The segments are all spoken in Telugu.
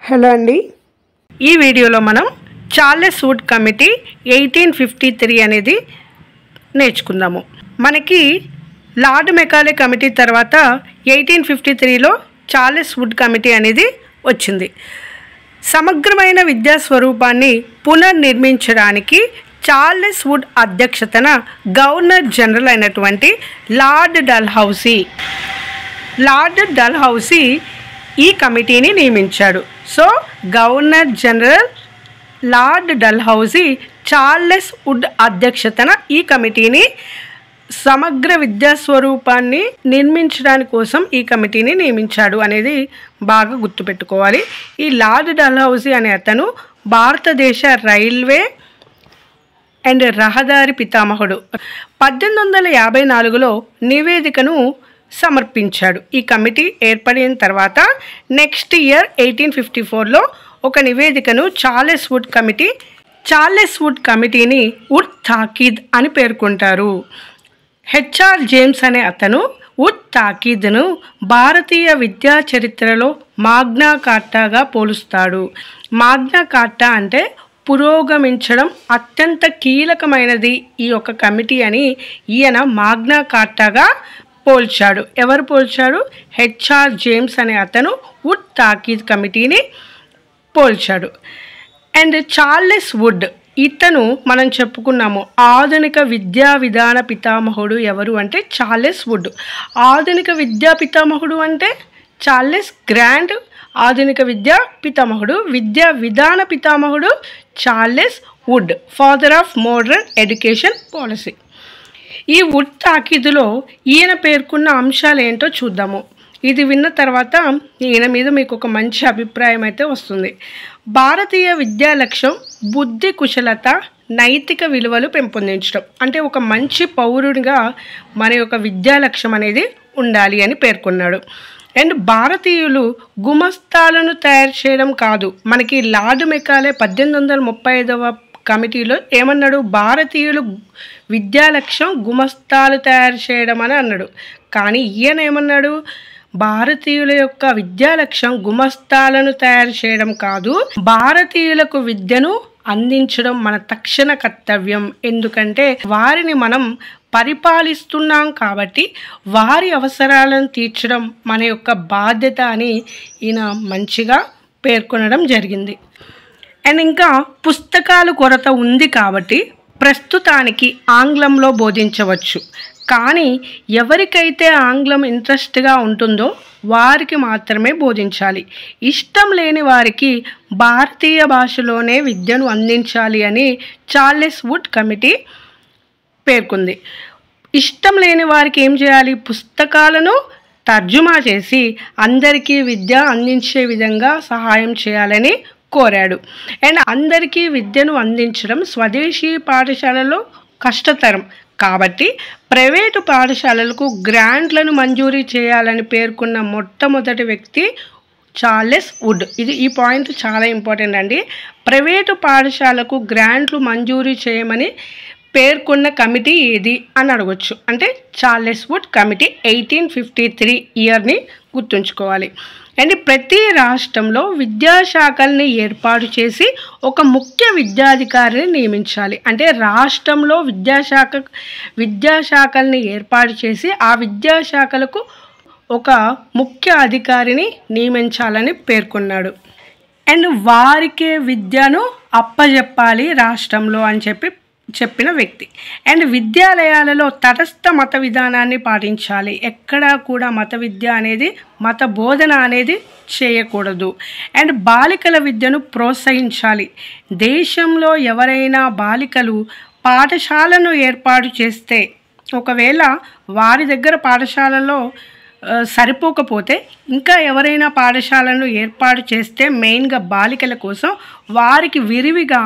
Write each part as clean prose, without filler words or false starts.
హలో అండి, ఈ వీడియోలో మనం చార్లెస్ వుడ్ కమిటీ 1853 అనేది నేర్చుకుందాము. మనకి లార్డ్ మెకాలే కమిటీ తర్వాత 1853లో చార్లెస్ వుడ్ కమిటీ అనేది వచ్చింది. సమగ్రమైన విద్యా స్వరూపాన్ని పునర్నిర్మించడానికి చార్లెస్ వుడ్ అధ్యక్షతన గవర్నర్ జనరల్ అయినటువంటి లార్డ్ డల్హౌసీ ఈ కమిటీని నియమించాడు. So governor general lord Dalhousie Charles would అధ్యక్షతన ఈ కమిటీని సమగ్ర విద్యా స్వరూపాన్ని నిర్మించడానికి కోసం ఈ కమిటీని నియమించాడు అనేది బాగా గుర్తుపెట్టుకోవాలి. ఈ లార్డ్ డల్హౌసీ అనే అతను భారతదేశ రైల్వే అండ్ రహదారి పితామహుడు. 1854లో నివేదికను సమర్పించాడు. ఈ కమిటీ ఏర్పడిన తర్వాత నెక్స్ట్ ఇయర్ 1854లో ఒక నివేదికను చార్లెస్ వుడ్ కమిటీని వుడ్ తాకీద్ అని పేర్కొంటారు. హెచ్ఆర్ జేమ్స్ అనే అతను వుడ్ తాకీద్ను భారతీయ విద్యా చరిత్రలో మాగ్నా కార్టాగా పోలుస్తాడు. మాగ్నా కార్టా అంటే పురోగమించడం అత్యంత కీలకమైనది ఈ యొక్క కమిటీ అని ఈయన మాగ్నా కార్టాగా పోల్చాడు. ఎవరు పోల్చాడు? హెచ్ఆర్ జేమ్స్ అనే అతను వుడ్ తాకీద్ కమిటీని పోల్చాడు. అండ్ చార్లెస్ వుడ్ ఇతను మనం చెప్పుకున్నాము ఆధునిక విద్యా విధాన పితామహుడు. ఎవరు అంటే చార్లెస్ వుడ్. ఆధునిక విద్యా పితామహుడు అంటే చార్లెస్ గ్రాండ్. ఆధునిక విద్యా పితామహుడు, విద్యా విధాన పితామహుడు Charles would, father of modern education policy. ఈ వుడ్ తాకీదులో ఈయన పేర్కొన్న అంశాలు ఏంటో చూద్దాము. ఇది విన్న తర్వాత ఈయన మీద మీకు ఒక మంచి అభిప్రాయం అయితే వస్తుంది. భారతీయ విద్యా లక్ష్యం బుద్ధి కుశలత, నైతిక విలువలు పెంపొందించడం. అంటే ఒక మంచి పౌరుడిగా మన యొక్క విద్యా లక్ష్యం అనేది ఉండాలి అని పేర్కొన్నాడు. అండ్ భారతీయులు గుమస్తాలను తయారు చేయడం కాదు. మనకి లార్డ్ మెకాలే 1835వ కమిటీలో ఏమన్నాడు? భారతీయులు విద్యా లక్ష్యం గుమస్తాలు తయారు చేయడం అని అన్నాడు. కానీ ఈయన ఏమన్నాడు? భారతీయుల యొక్క విద్యా లక్ష్యం గుమస్తాలను తయారు చేయడం కాదు, భారతీయులకు విద్యను అందించడం మన తక్షణ కర్తవ్యం. ఎందుకంటే వారిని మనం పరిపాలిస్తున్నాం కాబట్టి వారి అవసరాలను తీర్చడం మన యొక్క బాధ్యత అని ఈయన మంచిగా పేర్కొనడం జరిగింది. అండ్ ఇంకా పుస్తకాలు కొరత ఉంది కాబట్టి ప్రస్తుతానికి ఆంగ్లంలో బోధించవచ్చు. కానీ ఎవరికైతే ఆంగ్లం ఇంట్రెస్ట్గా ఉంటుందో వారికి మాత్రమే బోధించాలి. ఇష్టం లేని వారికి భారతీయ భాషలోనే విద్యను అందించాలి అని చార్లెస్ వుడ్ కమిటీ పేర్కొంది. ఇష్టం లేని వారికి ఏం చేయాలి? పుస్తకాలను తర్జుమా చేసి అందరికీ విద్య అందించే విధంగా సహాయం చేయాలని కోరాడు. అండ్ అందరికీ విద్యను అందించడం స్వదేశీ పాఠశాలలో కష్టతరం కాబట్టి ప్రైవేటు పాఠశాలలకు గ్రాంట్లను మంజూరీ చేయాలని పేర్కొన్న మొట్టమొదటి వ్యక్తి చార్లెస్ వుడ్. ఈ పాయింట్ చాలా ఇంపార్టెంట్ అండి. ప్రైవేటు పాఠశాలకు గ్రాంట్లు మంజూరీ చేయమని పేర్కొన్న కమిటీ ఏది అని అడగొచ్చు. అంటే చార్లెస్ వుడ్ కమిటీ 1853 ఇయర్ని గుర్తుంచుకోవాలి. అండ్ ప్రతి రాష్ట్రంలో విద్యాశాఖల్ని ఏర్పాటు చేసి ఒక ముఖ్య విద్యాధికారిని నియమించాలి. అంటే రాష్ట్రంలో విద్యాశాఖల్ని ఏర్పాటు చేసి ఆ విద్యాశాఖలకు ఒక ముఖ్య అధికారిని నియమించాలని పేర్కొన్నాడు. అండ్ వారికే విద్యను అప్పజెప్పాలి రాష్ట్రంలో అని చెప్పిన వ్యక్తి. అండ్ విద్యాలయాలలో తటస్థ మత విధానాన్ని పాటించాలి. ఎక్కడా కూడా మత బోధన అనేది చేయకూడదు. అండ్ బాలికల విద్యను ప్రోత్సహించాలి. దేశంలో ఎవరైనా బాలికలు పాఠశాలను ఏర్పాటు చేస్తే ఒకవేళ వారి దగ్గర పాఠశాలలో సరిపోకపోతే ఇంకా ఎవరైనా పాఠశాలను ఏర్పాటు చేస్తే మెయిన్గా బాలికల కోసం వారికి విరివిగా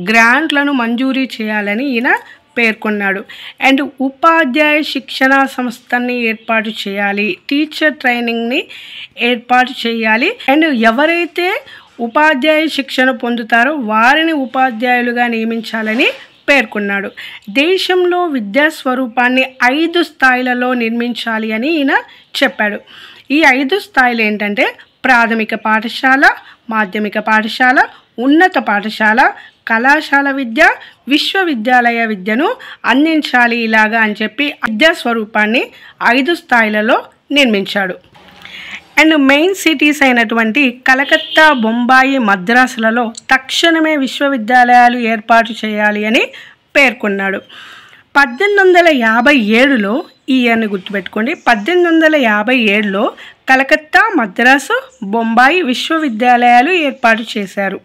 గ్రాంట్లను మంజూరీ చేయాలని ఈయన పేర్కొన్నాడు. అండ్ ఉపాధ్యాయ శిక్షణ సంస్థని ఏర్పాటు చేయాలి. టీచర్ ట్రైనింగ్ని ఏర్పాటు చేయాలి. అండ్ ఎవరైతే ఉపాధ్యాయ శిక్షణ పొందుతారో వారిని ఉపాధ్యాయులుగా నియమించాలని పేర్కొన్నాడు. దేశంలో విద్యా స్వరూపాన్ని 5 స్థాయిలలో నిర్మించాలి అని ఈయన చెప్పాడు. ఈ 5 స్థాయిలు ఏంటంటే ప్రాథమిక పాఠశాల, మాధ్యమిక పాఠశాల, ఉన్నత పాఠశాల, కళాశాల విద్య, విశ్వవిద్యాలయ విద్యను అందించాలి ఇలాగా అని చెప్పి విద్యా స్వరూపాన్ని 5 స్థాయిలలో నిర్మించాడు. అండ్ మెయిన్ సిటీస్ అయినటువంటి కలకత్తా, బొంబాయి, మద్రాసులలో తక్షణమే విశ్వవిద్యాలయాలు ఏర్పాటు చేయాలి అని పేర్కొన్నాడు. 1857లో ఈ ఇయర్ని గుర్తుపెట్టుకోండి. 1857లో కలకత్తా, మద్రాసు, బొంబాయి విశ్వవిద్యాలయాలు ఏర్పాటు చేశారు.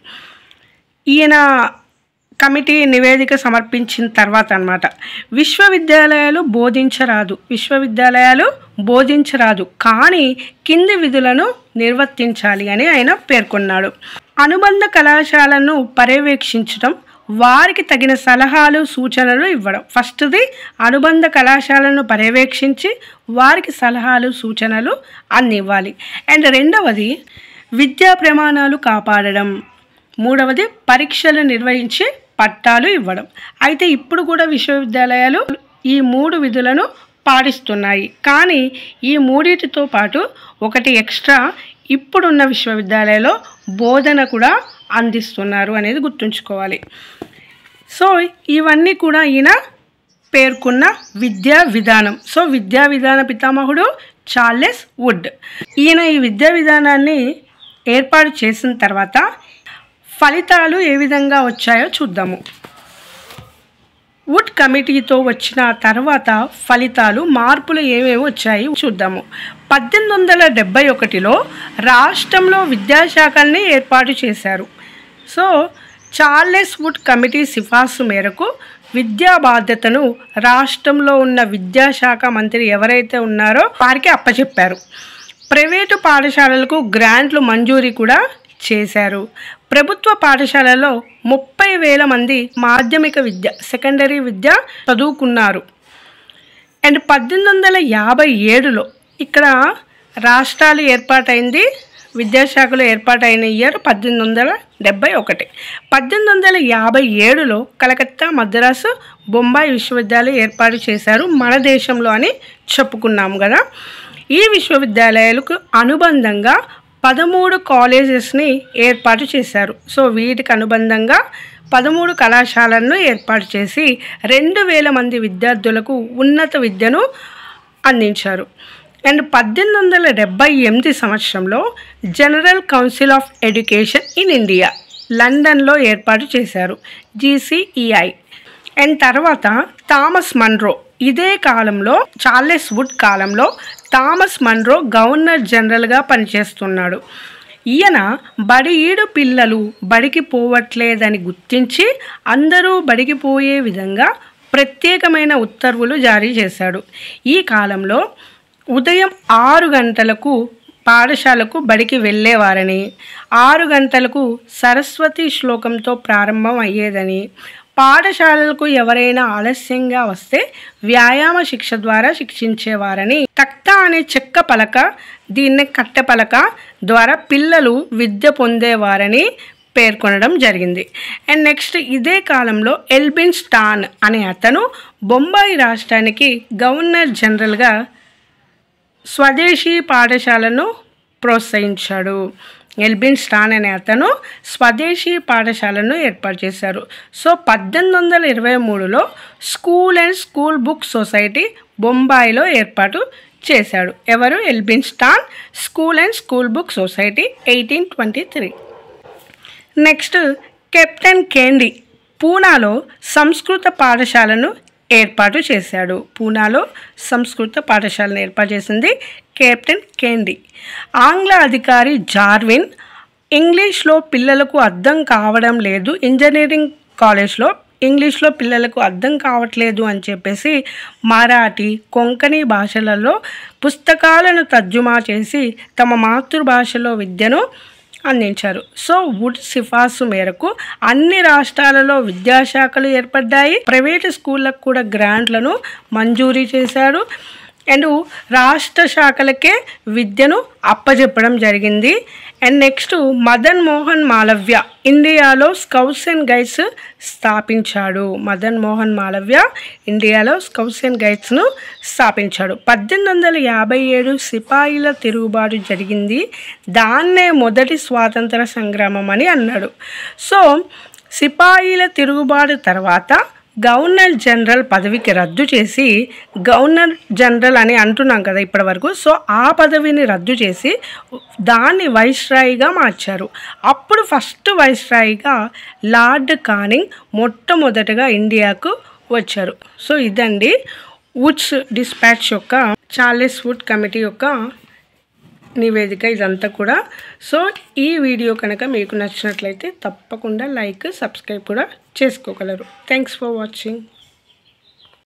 ఈయన కమిటీ నివేదిక సమర్పించిన తర్వాత అన్నమాట. విశ్వవిద్యాలయాలు బోధించరాదు కానీ కింది విధులను నిర్వర్తించాలి అని ఆయన పేర్కొన్నాడు. అనుబంధ కళాశాలను పర్యవేక్షించడం, వారికి తగిన సలహాలు సూచనలు ఇవ్వడం. ఫస్ట్ది అనుబంధ కళాశాలను పర్యవేక్షించి వారికి సలహాలు సూచనలు అందివ్వాలి. అండ్ రెండవది విద్యా ప్రమాణాలు కాపాడడం. మూడవది పరీక్షలు నిర్వహించి పట్టాలు ఇవ్వడం. అయితే ఇప్పుడు కూడా విశ్వవిద్యాలయాలు ఈ 3 విధులను పాటిస్తున్నాయి. కానీ ఈ మూడిటితో పాటు ఒకటి ఎక్స్ట్రా ఇప్పుడున్న విశ్వవిద్యాలయాల్లో బోధన కూడా అందిస్తున్నారు అనేది గుర్తుంచుకోవాలి. సో ఇవన్నీ కూడా ఈయన పేర్కొన్న విద్యా విధానం. సో విద్యా విధాన పితామహుడు చార్లెస్ వుడ్. ఈయన ఈ విద్యా విధానాన్ని ఏర్పాటు చేసిన తర్వాత ఫలితాలు ఏ విధంగా వచ్చాయో చూద్దాము. వుడ్ కమిటీతో వచ్చిన తర్వాత ఫలితాలు, మార్పులు ఏమేమి వచ్చాయి చూద్దాము. 1871లో రాష్ట్రంలో విద్యాశాఖల్ని ఏర్పాటు చేశారు. సో చార్లెస్ వుడ్ కమిటీ సిఫార్సు మేరకు విద్యా బాధ్యతను రాష్ట్రంలో ఉన్న విద్యాశాఖ మంత్రి ఎవరైతే ఉన్నారో వారికి అప్పచెప్పారు. ప్రైవేటు పాఠశాలలకు గ్రాంట్లు మంజూరీ కూడా చేశారు. ప్రభుత్వ పాఠశాలలో 30,000 మంది మాధ్యమిక విద్య, సెకండరీ విద్య చదువుకున్నారు. అండ్ 1857లో ఇక్కడ రాష్ట్రాలు ఏర్పాటైంది, విద్యాశాఖలు ఏర్పాటైన ఇయర్ 1871. 1857లో కలకత్తా, మద్రాసు, బొంబాయి విశ్వవిద్యాలయం ఏర్పాటు చేశారు మన దేశంలో అని చెప్పుకున్నాము కదా. ఈ విశ్వవిద్యాలయాలకు అనుబంధంగా 13 కాలేజెస్ని ఏర్పాటు చేశారు. సో వీటికి అనుబంధంగా 13 కళాశాలలను ఏర్పాటు చేసి 2,000 మంది విద్యార్థులకు ఉన్నత విద్యను అందించారు. అండ్ 1878 సంవత్సరంలో general council of education in India లండన్లో ఏర్పాటు చేశారు, GCEI. అండ్ తర్వాత థామస్ మన్రో, ఇదే కాలంలో చార్లెస్ వుడ్ కాలంలో థామస్ మన్రో గవర్నర్ జనరల్గా పనిచేస్తున్నాడు. ఈయన బడిఈడు పిల్లలు బడికి పోవట్లేదని గుర్తించి అందరూ బడికి పోయే విధంగా ప్రత్యేకమైన ఉత్తర్వులు జారీ చేశాడు. ఈ కాలంలో ఉదయం 6 గంటలకు పాఠశాలకు బడికి వెళ్ళేవారని, 6 గంటలకు సరస్వతి శ్లోకంతో ప్రారంభం అయ్యేదని, పాఠశాలలకు ఎవరైనా ఆలస్యంగా వస్తే వ్యాయామ శిక్ష ద్వారా శిక్షించేవారని, తక్తా అనే చెక్క పలక, దీన్ని కట్టె పలక ద్వారా పిల్లలు విద్య పొందేవారని పేర్కొనడం జరిగింది. అండ్ నెక్స్ట్ ఇదే కాలంలో ఎల్బిన్స్టాన్ అనే అతను బొంబాయి రాష్ట్రానికి గవర్నర్ జనరల్గా స్వదేశీ పాఠశాలను ప్రోత్సహించాడు. ఎల్బిన్స్టాన్ అనే అతను స్వదేశీ పాఠశాలను ఏర్పాటు చేశారు. సో 1823లో school and school book society బొంబాయిలో ఏర్పాటు చేశాడు. ఎవరు? Elphinstone. School and school book society 1823. Next captain Candy పూనాలో సంస్కృత పాఠశాలను ఏర్పాటు చేశాడు. పూనాలో సంస్కృత పాఠశాలను ఏర్పాటు చేసింది కెప్టెన్ కేండీ. ఆంగ్ల అధికారి జార్విన్ ఇంగ్లీష్లో పిల్లలకు అర్థం కావడం లేదు, ఇంజనీరింగ్ కాలేజ్లో ఇంగ్లీష్లో పిల్లలకు అర్థం కావట్లేదు అని చెప్పేసి మరాఠీ, కొంకణి భాషలలో పుస్తకాలను తర్జుమా చేసి తమ మాతృభాషలో విద్యను అందించారు. సో వుడ్ సిఫార్సు మేరకు అన్ని రాష్ట్రాలలో విద్యాశాఖలు ఏర్పడ్డాయి. ప్రైవేటు స్కూళ్ళకు కూడా గ్రాంట్లను మంజూరీ చేశారు. అండ్ రాష్ట్ర శాఖలకే విద్యను అప్పజెప్పడం జరిగింది. అండ్ నెక్స్ట్ మదన్ మోహన్ మాలవ్య ఇండియాలో స్కౌట్స్ అండ్ గైడ్స్ స్థాపించాడు. మదన్ మోహన్ మాలవ్య ఇండియాలో స్కౌట్స్ అండ్ గైడ్స్ను స్థాపించాడు. 1857 సిపాయిల తిరుగుబాటు జరిగింది, దాన్నే మొదటి స్వాతంత్ర సంగ్రామం అని అన్నాడు. సో సిపాయిల తిరుగుబాటు తర్వాత గవర్నర్ జనరల్ పదవికి రద్దు చేసి, గవర్నర్ జనరల్ అని అంటున్నాం కదా ఇప్పటి వరకు, సో ఆ పదవిని రద్దు చేసి దాన్ని వైస్రాయిగా మార్చారు. అప్పుడు ఫస్ట్ వైస్రాయిగా లార్డ్ కానింగ్ మొట్టమొదటగా ఇండియాకు వచ్చారు. సో ఇదండి వుడ్స్ డిస్పాచ్ యొక్క, చార్లెస్ వుడ్ కమిటీ యొక్క నివేదిక ఇదంతా కూడా. సో ఈ వీడియో కనుక మీకు నచ్చినట్లయితే తప్పకుండా లైక్, సబ్స్క్రైబ్ కూడా చేసుకోగలరు. Thanks for watching.